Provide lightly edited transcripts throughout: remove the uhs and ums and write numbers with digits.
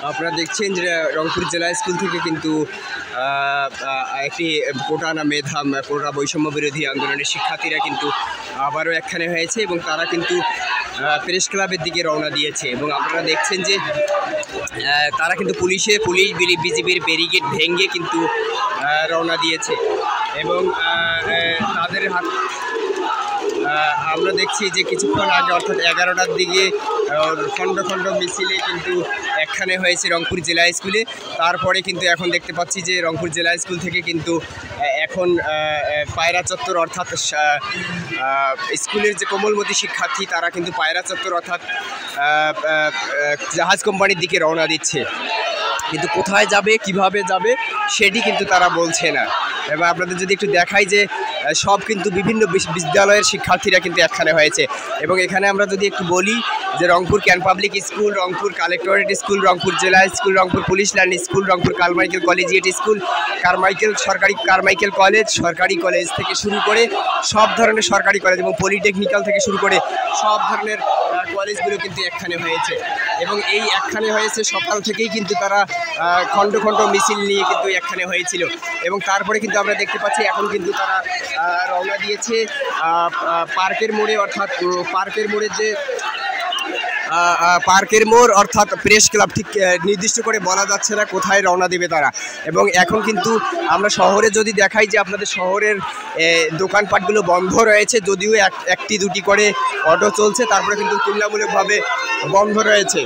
আপনারা দেখছেন যে রংপুর জেলা স্কুল থেকে কিন্তু একটি কোটা না মেধা কোটা বৈষম্য বিরোধী আন্দোলনের শিক্ষার্থীরা কিন্তু আবারও একখানে হয়েছে এবং তারা কিন্তু প্রেস ক্লাবের দিকে রওনা দিয়েছে এবং আপনারা দেখছেন যে তারা কিন্তু পুলিশ বিজিবির ব্যারিকেড ভেঙে কিন্তু রওনা দিয়েছে এবং তাদের হাত আমরা দেখছি যে কিছুক্ষণ আগে অর্থাৎ 11টার দিকে খণ্ড খণ্ড মিছিলে কিন্তু একখানে হয়েছে রংপুর জেলা স্কুলে। তারপরে কিন্তু এখন দেখতে পাচ্ছি যে রংপুর জেলা স্কুল থেকে কিন্তু এখন পায়রা চত্বর অর্থাৎ স্কুলের যে কোমলমতি শিক্ষার্থী তারা কিন্তু পায়রা চত্বর অর্থাৎ জাহাজ কোম্পানির দিকে রওনা দিচ্ছে, কিন্তু কোথায় যাবে কিভাবে যাবে সেটি কিন্তু তারা বলছে না। এবং আপনাদের যদি একটু দেখাই যে সব কিন্তু বিভিন্ন বিদ্যালয়ের শিক্ষার্থীরা কিন্তু একখানে হয়েছে এবং এখানে আমরা যদি একটু বলি যে রংপুর ক্যান public school, Rangpur collectorate school, Rangpur জেলা school, Rangpur police line school, Rangpur Carmichael collegiate school, Carmichael college, সরকারি কলেজ থেকে শুরু করে সব ধরনের সরকারি কলেজ এবং পলিটেকনিক্যাল থেকে শুরু করে সব ধরনের কলেজগুলো কিন্তু একখানে হয়েছে এবং এই একখানে হয়েছে সকাল থেকেই কিন্তু তারা খণ্ড খণ্ড মিছিল নিয়ে কিন্তু একখানে হয়েছিল এবং তারপরে কিন্তু আমরা দেখতে পাচ্ছি এখন কিন্তু তারা রওনা দিয়েছে পার্কের মোড়ে, অর্থাৎ পার্কের মোড়ে যে পার্কের মোড় অর্থাৎ প্রেস ক্লাব, ঠিক নির্দিষ্ট করে বলা যাচ্ছে না কোথায় রওনা দেবে তারা। এবং এখন কিন্তু আমরা শহরে যদি দেখাই যে আপনাদের শহরের দোকানপাটগুলো বন্ধ রয়েছে, যদিও একটি দুটি করে অটো চলছে, তারপরে কিন্তু তুলনামূলকভাবে বন্ধ রয়েছে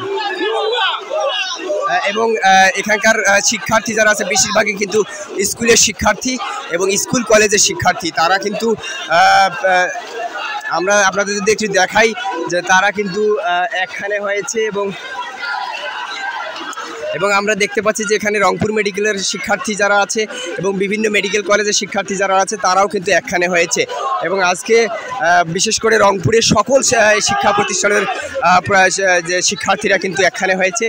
এবং এখানকার শিক্ষার্থী যারা আছে বেশিরভাগই কিন্তু স্কুলের শিক্ষার্থী এবং স্কুল কলেজের শিক্ষার্থী। তারা কিন্তু আমরা আপনাদের যদি একটু দেখাই যে তারা কিন্তু একখানে হয়েছে এবং আমরা দেখতে পাচ্ছি যে এখানে রংপুর মেডিকেলের শিক্ষার্থী যারা আছে এবং বিভিন্ন মেডিকেল কলেজের শিক্ষার্থী যারা আছে তারাও কিন্তু একখানে হয়েছে এবং আজকে বিশেষ করে রংপুরের সকল শিক্ষা প্রতিষ্ঠানের যে শিক্ষার্থীরা কিন্তু একখানে হয়েছে।